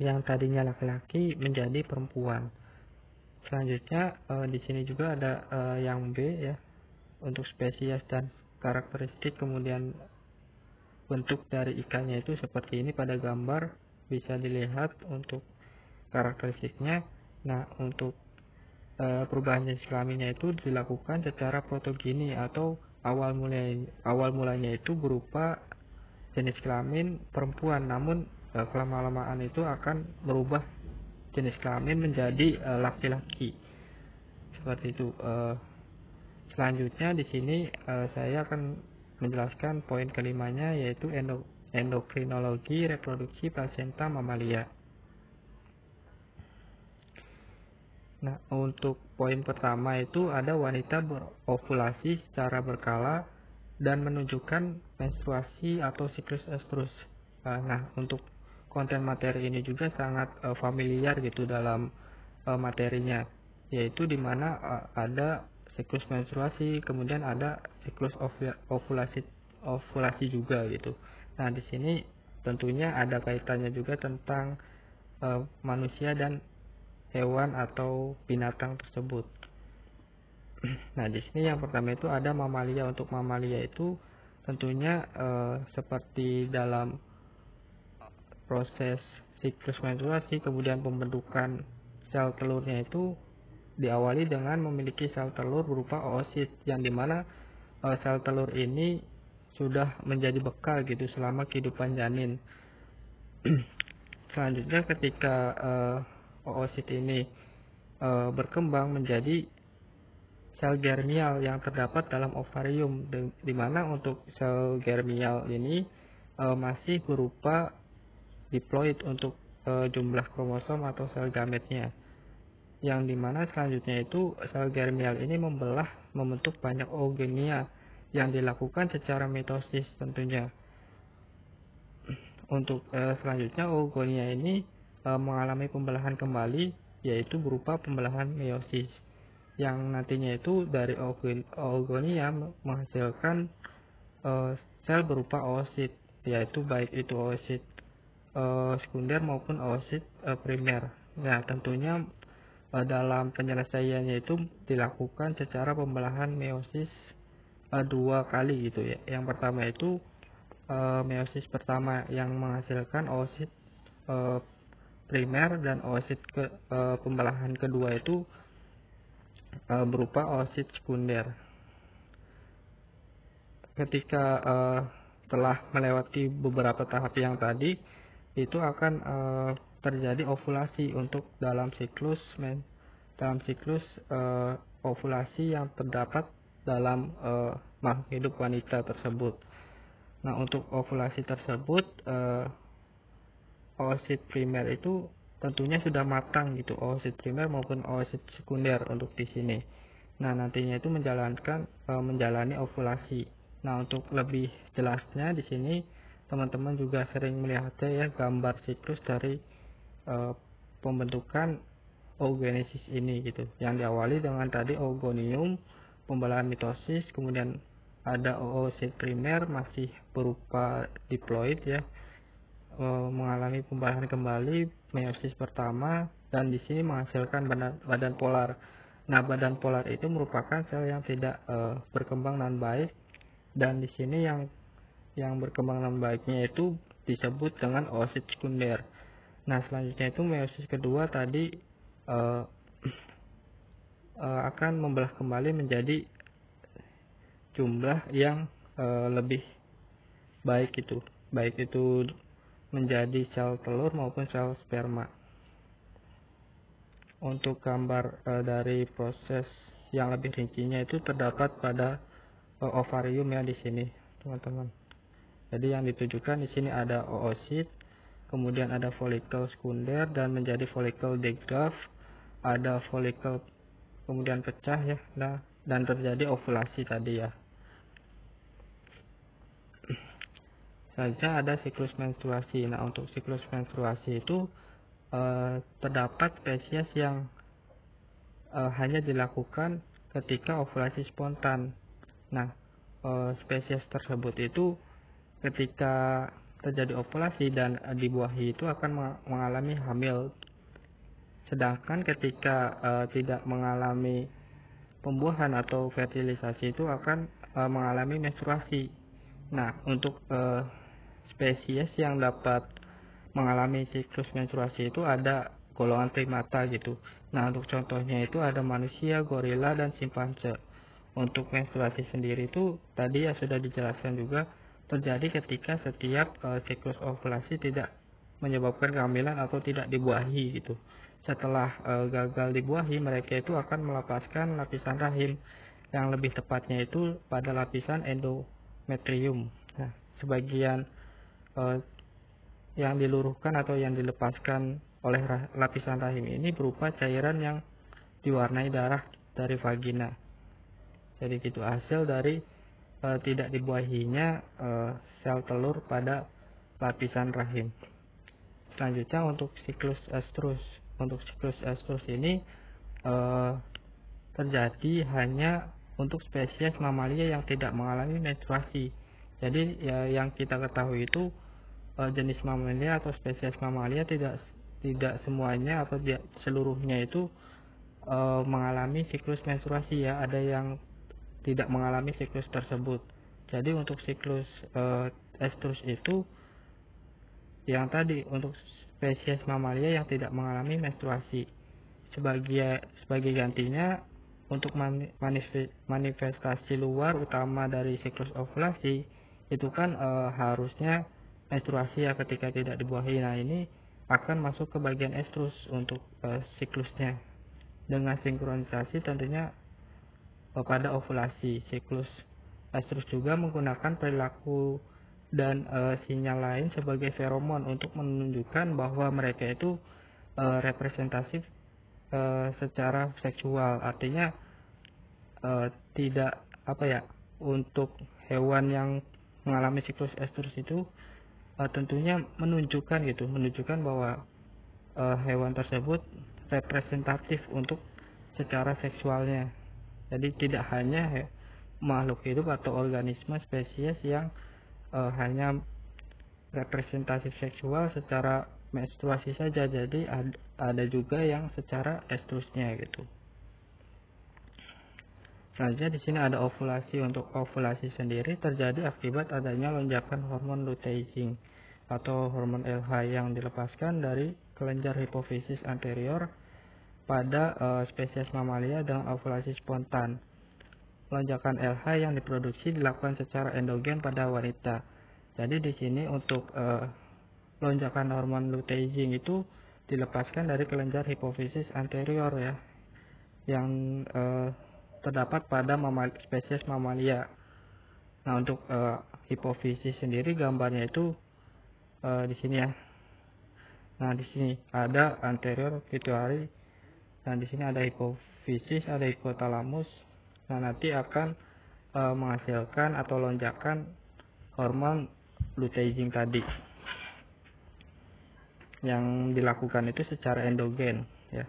yang tadinya laki-laki menjadi perempuan. Selanjutnya di sini juga ada yang B ya, untuk spesies dan karakteristik. Kemudian bentuk dari ikannya itu seperti ini pada gambar, bisa dilihat untuk karakteristiknya. Nah, untuk perubahan jenis kelaminnya itu dilakukan secara protogini atau awal mulanya itu berupa jenis kelamin perempuan, namun kelama-lamaan itu akan berubah jenis kelamin menjadi laki-laki seperti itu. Selanjutnya di sini saya akan menjelaskan poin kelimanya, yaitu endokrinologi reproduksi plasenta mamalia. Nah, untuk poin pertama itu ada wanita berovulasi secara berkala dan menunjukkan menstruasi atau siklus estrus. Nah, untuk konten materi ini juga sangat familiar gitu dalam materinya, yaitu dimana ada siklus menstruasi, kemudian ada siklus ovulasi juga gitu. Nah, di sini tentunya ada kaitannya juga tentang manusia dan hewan atau binatang tersebut. Nah, di sini yang pertama itu ada mamalia. Untuk mamalia itu tentunya seperti dalam proses siklus menstruasi, kemudian pembentukan sel telurnya itu diawali dengan memiliki sel telur berupa oosit, yang dimana sel telur ini sudah menjadi bekal gitu selama kehidupan janin. Selanjutnya ketika oosit ini berkembang menjadi sel germial yang terdapat dalam ovarium, di mana untuk sel germial ini masih berupa diploid untuk jumlah kromosom atau sel gametnya, yang dimana selanjutnya itu sel germial ini membentuk banyak oogonia yang dilakukan secara mitosis tentunya. Untuk selanjutnya oogonia ini mengalami pembelahan kembali, yaitu berupa pembelahan meiosis, yang nantinya itu dari oogonia menghasilkan sel berupa oosit, yaitu baik itu oosit sekunder maupun oosit primer. Nah, tentunya dalam penyelesaiannya itu dilakukan secara pembelahan meiosis 2 kali gitu ya. Yang pertama itu meiosis pertama yang menghasilkan oosit primer, dan oosit pembelahan kedua itu berupa oosit sekunder. Ketika telah melewati beberapa tahap yang tadi, itu akan terjadi ovulasi untuk dalam siklus ovulasi yang terdapat dalam makhluk hidup wanita tersebut. Nah, untuk ovulasi tersebut oosit primer itu tentunya sudah matang gitu, oosit primer maupun oosit sekunder untuk di sini. Nah, nantinya itu menjalani ovulasi. Nah, untuk lebih jelasnya di sini teman-teman juga sering melihatnya ya, gambar siklus dari pembentukan oogenesis ini gitu, yang diawali dengan tadi oogonium, pembelahan mitosis, kemudian ada oosit primer masih berupa diploid ya, mengalami pembelahan kembali, meiosis pertama, dan di sini menghasilkan badan polar. Nah, badan polar itu merupakan sel yang tidak berkembang dengan baik, dan di sini yang berkembang dengan baiknya itu disebut dengan oosit sekunder. Nah, selanjutnya itu meiosis kedua tadi akan membelah kembali menjadi jumlah yang lebih baik itu menjadi sel telur maupun sel sperma. Untuk gambar dari proses yang lebih rincinya itu terdapat pada ovarium ya di sini, teman-teman. Jadi yang ditujukan di sini ada oosit, kemudian ada folikel sekunder dan menjadi folikel degraft, ada folikel kemudian pecah ya, nah, dan terjadi ovulasi tadi ya. Selanjutnya ada siklus menstruasi. Nah, untuk siklus menstruasi itu terdapat spesies yang hanya dilakukan ketika ovulasi spontan. Nah, spesies tersebut itu ketika terjadi ovulasi dan dibuahi itu akan mengalami hamil. Sedangkan ketika tidak mengalami pembuahan atau fertilisasi itu akan mengalami menstruasi. Nah, untuk spesies yang dapat mengalami siklus menstruasi itu ada golongan primata gitu. Nah, untuk contohnya itu ada manusia, gorila, dan simpanse. Untuk menstruasi sendiri itu tadi ya sudah dijelaskan juga, terjadi ketika setiap siklus ovulasi tidak menyebabkan kehamilan atau tidak dibuahi gitu. Setelah gagal dibuahi, mereka itu akan melepaskan lapisan rahim, yang lebih tepatnya itu pada lapisan endometrium. Nah, sebagian yang diluruhkan atau yang dilepaskan oleh lapisan rahim ini berupa cairan yang diwarnai darah dari vagina. Jadi gitu hasil dari tidak dibuahinya sel telur pada lapisan rahim. Selanjutnya untuk siklus estrus. Untuk siklus estrus ini eh, terjadi hanya untuk spesies mamalia yang tidak mengalami menstruasi. Jadi ya, yang kita ketahui itu jenis mamalia atau spesies mamalia tidak semuanya atau seluruhnya itu mengalami siklus menstruasi ya. Ada yang tidak mengalami siklus tersebut. Jadi untuk siklus estrus itu yang tadi untuk spesies mamalia yang tidak mengalami menstruasi. Sebagai gantinya untuk manifestasi luar utama dari siklus ovulasi itu kan harusnya menstruasi ya ketika tidak dibuahi. Nah, ini akan masuk ke bagian estrus untuk siklusnya dengan sinkronisasi tentunya pada ovulasi. Siklus estrus juga menggunakan perilaku dan sinyal lain sebagai feromon untuk menunjukkan bahwa mereka itu representatif secara seksual. Artinya tidak untuk hewan yang mengalami siklus estrus itu tentunya menunjukkan bahwa hewan tersebut representatif untuk secara seksualnya. Jadi tidak hanya makhluk hidup atau organisme spesies yang hanya representatif seksual secara menstruasi saja, jadi ada juga yang secara estrusnya gitu. Selanjutnya di sini ada ovulasi. Untuk ovulasi sendiri terjadi akibat adanya lonjakan hormon luteinizing atau hormon LH yang dilepaskan dari kelenjar hipofisis anterior pada spesies mamalia dengan ovulasi spontan. Lonjakan LH yang diproduksi dilakukan secara endogen pada wanita. Jadi di sini untuk lonjakan hormon luteinizing itu dilepaskan dari kelenjar hipofisis anterior ya, yang terdapat pada spesies mamalia. Nah, untuk hipofisis sendiri gambarnya itu di sini ya. Nah, di sini ada anterior pituitary. Nah, di sini ada hipofisis, ada hipotalamus. Nah, nanti akan menghasilkan atau lonjakan hormon luteinizing tadi. Yang dilakukan itu secara endogen ya.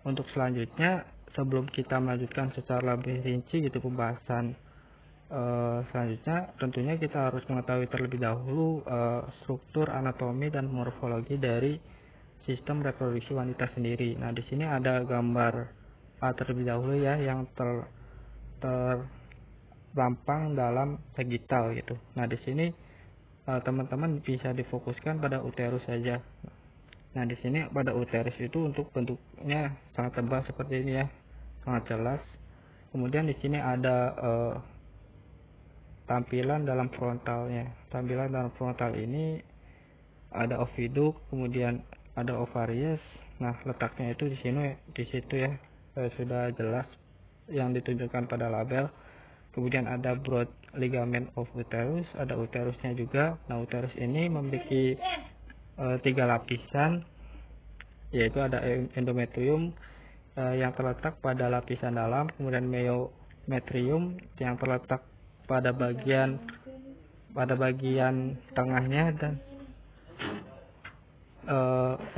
Untuk selanjutnya, sebelum kita melanjutkan secara lebih rinci gitu pembahasan selanjutnya, tentunya kita harus mengetahui terlebih dahulu struktur, anatomi, dan morfologi dari sistem reproduksi wanita sendiri. Nah, di sini ada gambar terlebih dahulu ya, yang terlampang dalam sagital gitu. Nah, di sini teman-teman bisa difokuskan pada uterus saja. Nah, di sini pada uterus itu untuk bentuknya sangat tebal seperti ini ya, sangat jelas. Kemudian di sini ada tampilan dalam frontalnya. Tampilan dalam frontal ini ada oviduk, kemudian ada ovaries. Nah, letaknya itu di situ ya, sudah jelas yang ditunjukkan pada label. Kemudian ada broad ligament of uterus, ada uterusnya juga. Nah, uterus ini memiliki 3 lapisan, yaitu ada endometrium yang terletak pada lapisan dalam, kemudian meiometrium yang terletak pada bagian tengahnya, dan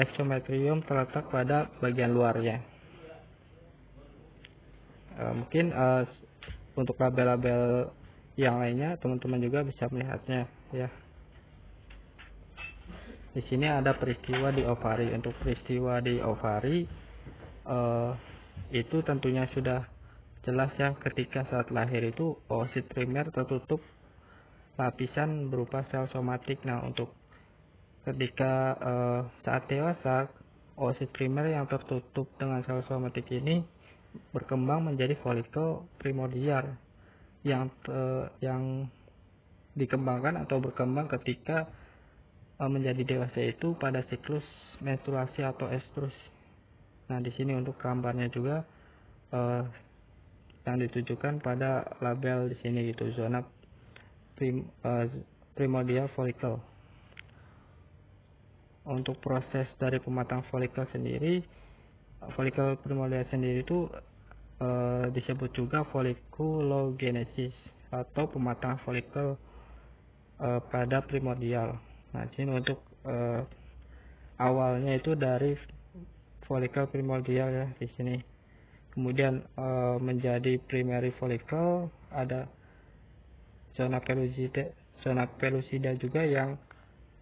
exometrium terletak pada bagian luarnya. Mungkin untuk label-label yang lainnya teman-teman juga bisa melihatnya ya. Di sini ada peristiwa di ovari. Untuk peristiwa di ovari itu tentunya sudah jelas ya, ketika saat lahir itu oosit primer tertutup lapisan berupa sel somatik. Nah, untuk ketika saat dewasa, oosit primer yang tertutup dengan sel somatik ini berkembang menjadi folikel primordial yang dikembangkan atau berkembang ketika menjadi dewasa itu pada siklus menstruasi atau estrus. Nah, di sini untuk gambarnya juga yang ditujukan pada label di sini gitu, zona primordial follicle. Untuk proses dari pematang folikel sendiri, folikel primordial sendiri itu disebut juga folikulogenesis atau pematangan folikel pada primordial. Nah, ini untuk awalnya itu dari folikel primordial ya di sini. Kemudian menjadi primary follicle ada zona pellucida juga yang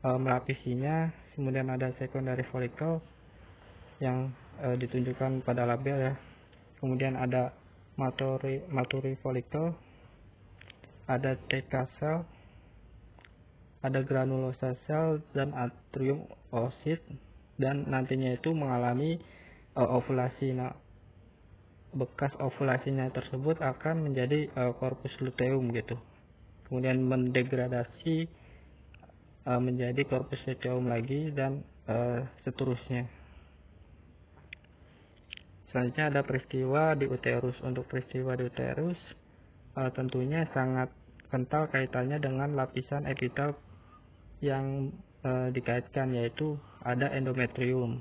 melapisinya. Kemudian ada secondary follicle yang ditunjukkan pada label ya. Kemudian ada mature follicle, ada theca cell, ada granulosa cell dan atrium oocyte, dan nantinya itu mengalami ovulasi. Nah, bekas ovulasinya tersebut akan menjadi corpus luteum gitu. Kemudian mendegradasi menjadi corpus luteum lagi dan seterusnya. Selanjutnya ada peristiwa di uterus. Untuk peristiwa di uterus tentunya sangat kental kaitannya dengan lapisan epitel yang dikaitkan, yaitu ada endometrium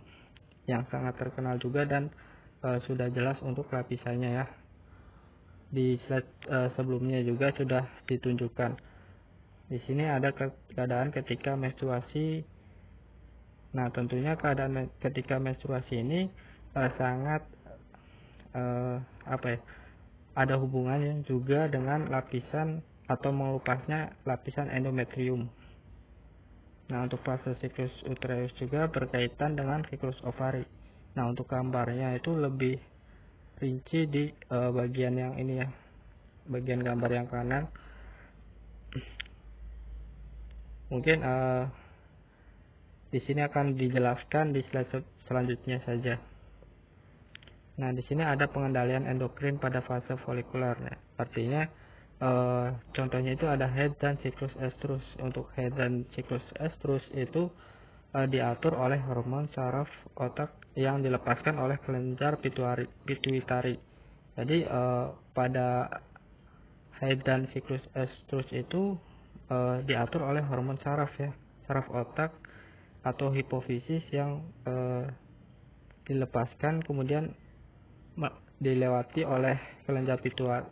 yang sangat terkenal juga dan sudah jelas untuk lapisannya ya. Di slide sebelumnya juga sudah ditunjukkan. Di sini ada keadaan ketika menstruasi. Nah, tentunya keadaan ketika menstruasi ini sangat ada hubungannya juga dengan lapisan atau melupasnya lapisan endometrium. Nah, untuk fase siklus uterus juga berkaitan dengan siklus ovari. Nah, untuk gambarnya itu lebih rinci di bagian yang ini ya, bagian gambar yang kanan. Mungkin di sini akan dijelaskan di slide selanjutnya saja. Nah, di sini ada pengendalian endokrin pada fase folikuler. Nah, artinya contohnya itu ada head dan siklus estrus. Untuk head dan siklus estrus itu diatur oleh hormon saraf otak yang dilepaskan oleh kelenjar pituitari. Jadi pada head dan siklus estrus itu diatur oleh hormon saraf ya, saraf otak atau hipofisis yang dilepaskan kemudian dilewati oleh kelenjar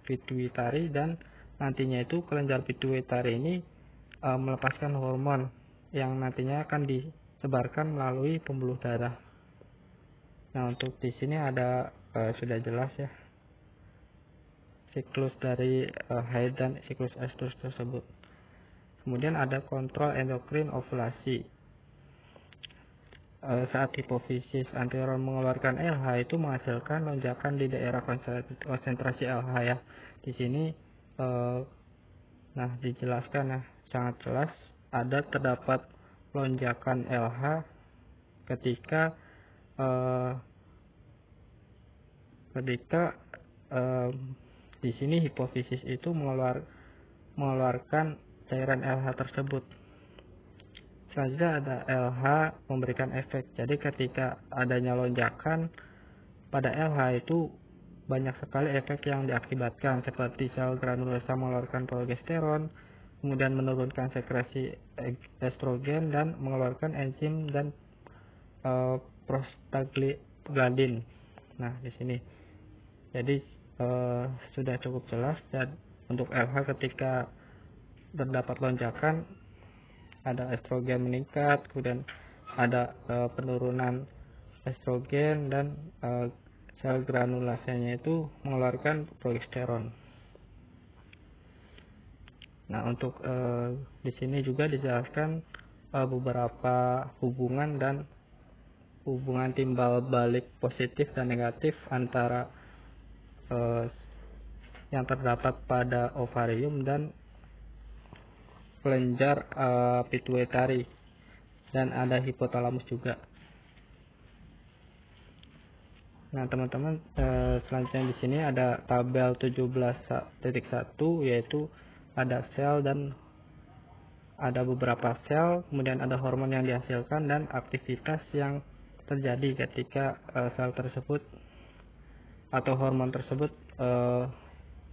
pituitari, dan nantinya itu kelenjar pituitari ini melepaskan hormon yang nantinya akan disebarkan melalui pembuluh darah. Nah, untuk di sini ada sudah jelas ya siklus dari haid dan siklus estrus tersebut. Kemudian ada kontrol endokrin ovulasi. Saat hipofisis anterior mengeluarkan LH itu menghasilkan lonjakan di daerah konsentrasi LH ya. Di sini nah dijelaskan ya, sangat jelas terdapat lonjakan LH ketika di sini hipofisis itu mengeluarkan cairan LH tersebut. Selanjutnya ada LH memberikan efek. Jadi ketika adanya lonjakan pada LH itu banyak sekali efek yang diakibatkan, seperti sel granulosa mengeluarkan progesteron, kemudian menurunkan sekresi estrogen dan mengeluarkan enzim dan prostaglandin. Nah, di sini jadi sudah cukup jelas. Dan untuk LH ketika terdapat lonjakan ada estrogen meningkat, kemudian ada penurunan estrogen dan sel granulasanya itu mengeluarkan progesteron. Nah, untuk di sini juga dijelaskan beberapa hubungan dan hubungan timbal balik positif dan negatif antara yang terdapat pada ovarium dan kelenjar pituitari, dan ada hipotalamus juga. Nah, teman-teman, selanjutnya di sini ada tabel 17.1, yaitu ada sel dan ada beberapa sel, kemudian ada hormon yang dihasilkan dan aktivitas yang terjadi ketika sel tersebut atau hormon tersebut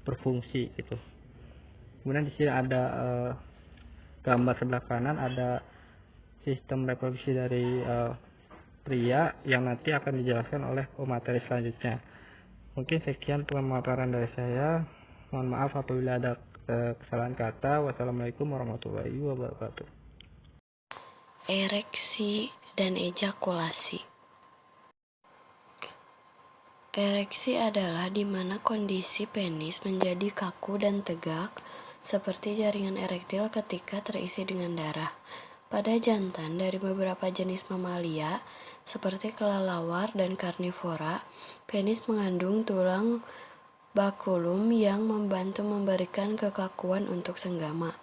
berfungsi gitu. Kemudian di sini ada gambar sebelah kanan, ada sistem reproduksi dari pria yang nanti akan dijelaskan oleh pemateri selanjutnya. Mungkin sekian pemaparan dari saya. Mohon maaf apabila ada kesalahan kata. Wassalamualaikum warahmatullahi wabarakatuh. Ereksi dan ejakulasi. Ereksi adalah di mana kondisi penis menjadi kaku dan tegak, seperti jaringan erektil ketika terisi dengan darah. Pada jantan dari beberapa jenis mamalia, seperti kelelawar dan karnivora, penis mengandung tulang bakulum yang membantu memberikan kekakuan untuk senggama.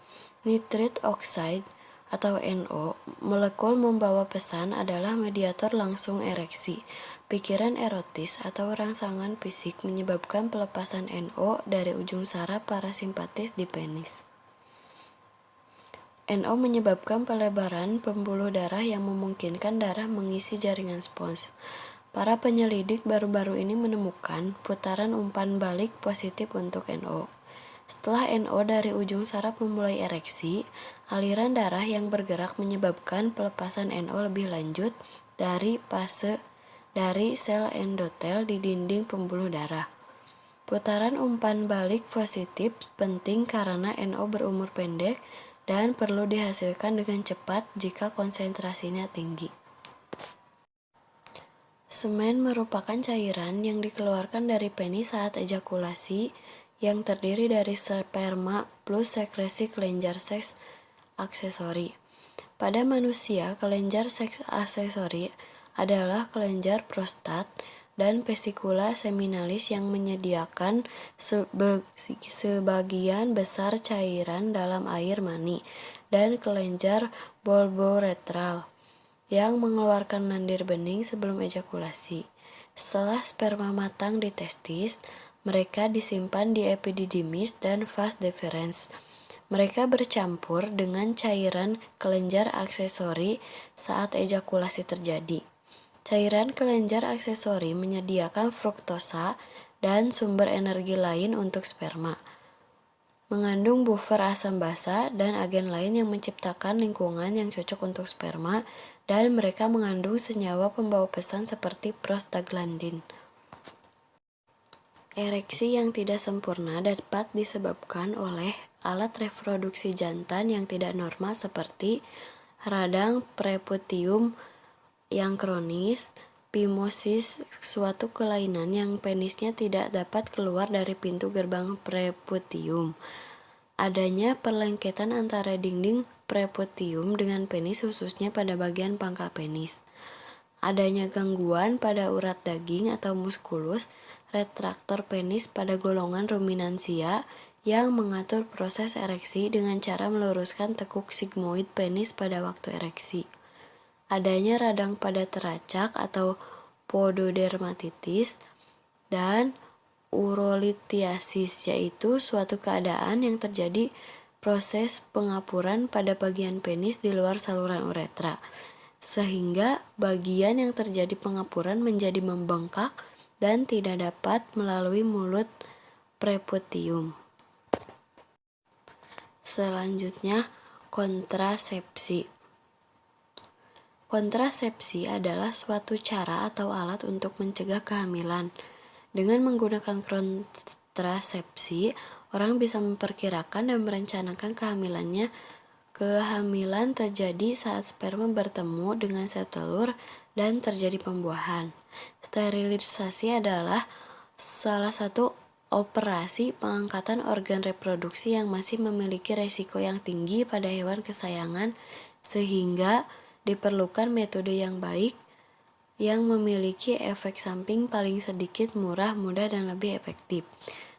Nitrit oxide atau NO, molekul membawa pesan adalah mediator langsung ereksi. Pikiran erotis atau rangsangan fisik menyebabkan pelepasan NO dari ujung saraf parasimpatis di penis. NO menyebabkan pelebaran pembuluh darah yang memungkinkan darah mengisi jaringan spons. Para penyelidik baru-baru ini menemukan putaran umpan balik positif untuk NO. Setelah NO dari ujung saraf memulai ereksi, aliran darah yang bergerak menyebabkan pelepasan NO lebih lanjut dari sel endotel di dinding pembuluh darah. Putaran umpan balik positif penting karena NO berumur pendek dan perlu dihasilkan dengan cepat jika konsentrasinya tinggi. Semen merupakan cairan yang dikeluarkan dari penis saat ejakulasi yang terdiri dari sperma plus sekresi kelenjar seks aksesori. Pada manusia, kelenjar seks aksesori adalah kelenjar prostat dan vesikula seminalis yang menyediakan sebagian besar cairan dalam air mani, dan kelenjar bulboretral yang mengeluarkan lendir bening sebelum ejakulasi. Setelah sperma matang di testis, mereka disimpan di epididymis dan vas deferens. Mereka bercampur dengan cairan kelenjar aksesori saat ejakulasi terjadi. Cairan kelenjar aksesori menyediakan fruktosa dan sumber energi lain untuk sperma, mengandung buffer asam basa dan agen lain yang menciptakan lingkungan yang cocok untuk sperma, dan mereka mengandung senyawa pembawa pesan seperti prostaglandin. Ereksi yang tidak sempurna dapat disebabkan oleh alat reproduksi jantan yang tidak normal seperti radang preputium yang kronis, phimosis, suatu kelainan yang penisnya tidak dapat keluar dari pintu gerbang preputium. Adanya perlengketan antara dinding preputium dengan penis khususnya pada bagian pangkal penis. Adanya gangguan pada urat daging atau muskulus retraktor penis pada golongan ruminansia yang mengatur proses ereksi dengan cara meluruskan tekuk sigmoid penis pada waktu ereksi. Adanya radang pada teracak atau pododermatitis dan urolithiasis, yaitu suatu keadaan yang terjadi proses pengapuran pada bagian penis di luar saluran uretra, sehingga bagian yang terjadi pengapuran menjadi membengkak dan tidak dapat melalui mulut preputium. Selanjutnya, kontrasepsi. Kontrasepsi adalah suatu cara atau alat untuk mencegah kehamilan. Dengan menggunakan kontrasepsi, orang bisa memperkirakan dan merencanakan kehamilannya. Kehamilan terjadi saat sperma bertemu dengan sel telur dan terjadi pembuahan. Sterilisasi adalah salah satu operasi pengangkatan organ reproduksi yang masih memiliki resiko yang tinggi pada hewan kesayangan, sehingga diperlukan metode yang baik yang memiliki efek samping paling sedikit, murah, mudah, dan lebih efektif.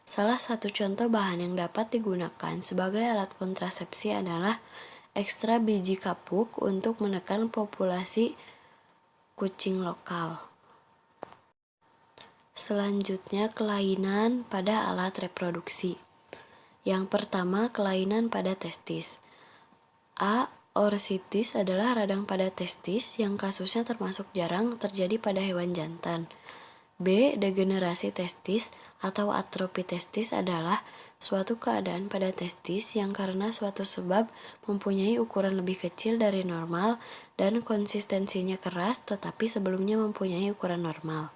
Salah satu contoh bahan yang dapat digunakan sebagai alat kontrasepsi adalah ekstra biji kapuk untuk menekan populasi kucing lokal. Selanjutnya, kelainan pada alat reproduksi. Yang pertama, kelainan pada testis. A. Orsitis adalah radang pada testis yang kasusnya termasuk jarang terjadi pada hewan jantan. B. Degenerasi testis atau atrofi testis adalah suatu keadaan pada testis yang karena suatu sebab mempunyai ukuran lebih kecil dari normal dan konsistensinya keras tetapi sebelumnya mempunyai ukuran normal.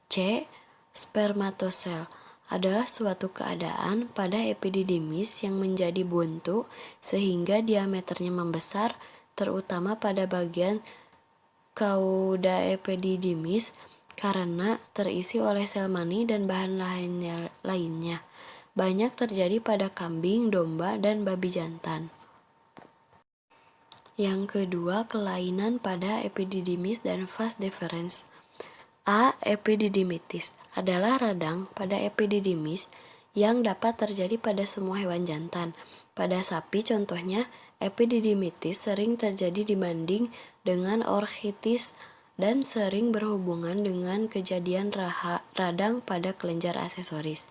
C. Spermatosel adalah suatu keadaan pada epididymis yang menjadi buntu sehingga diameternya membesar, terutama pada bagian cauda epididymis. karena terisi oleh sel mani dan bahan lainnya. Banyak terjadi pada kambing, domba, dan babi jantan. Yang kedua, kelainan pada epididymis dan vas deferens. A. Epididymitis adalah radang pada epididymis yang dapat terjadi pada semua hewan jantan. Pada sapi contohnya, epididymitis sering terjadi dibanding dengan orchitis dan sering berhubungan dengan kejadian radang pada kelenjar aksesoris.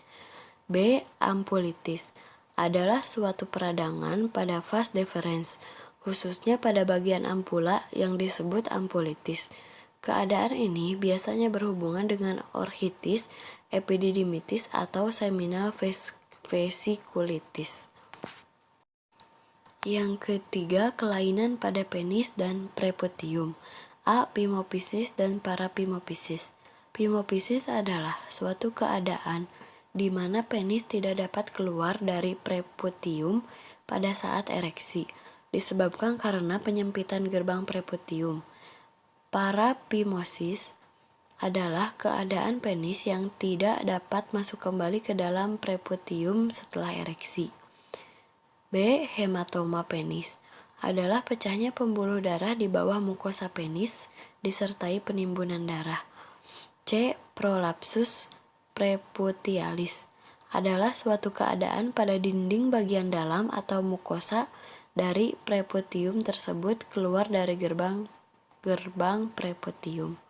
B. Ampulitis adalah suatu peradangan pada vas deferens, khususnya pada bagian ampula yang disebut ampulitis. Keadaan ini biasanya berhubungan dengan orchitis, epididymitis, atau seminal vesikulitis. Yang ketiga, kelainan pada penis dan preputium. A. Pimophysis dan parapimophysis. Pimophysis adalah suatu keadaan di mana penis tidak dapat keluar dari preputium pada saat ereksi, disebabkan karena penyempitan gerbang preputium. Parapimosis adalah keadaan penis yang tidak dapat masuk kembali ke dalam preputium setelah ereksi. B. Hematoma penis adalah pecahnya pembuluh darah di bawah mukosa penis disertai penimbunan darah. C. Prolapsus preputialis adalah suatu keadaan pada dinding bagian dalam atau mukosa dari preputium tersebut keluar dari gerbang preputium.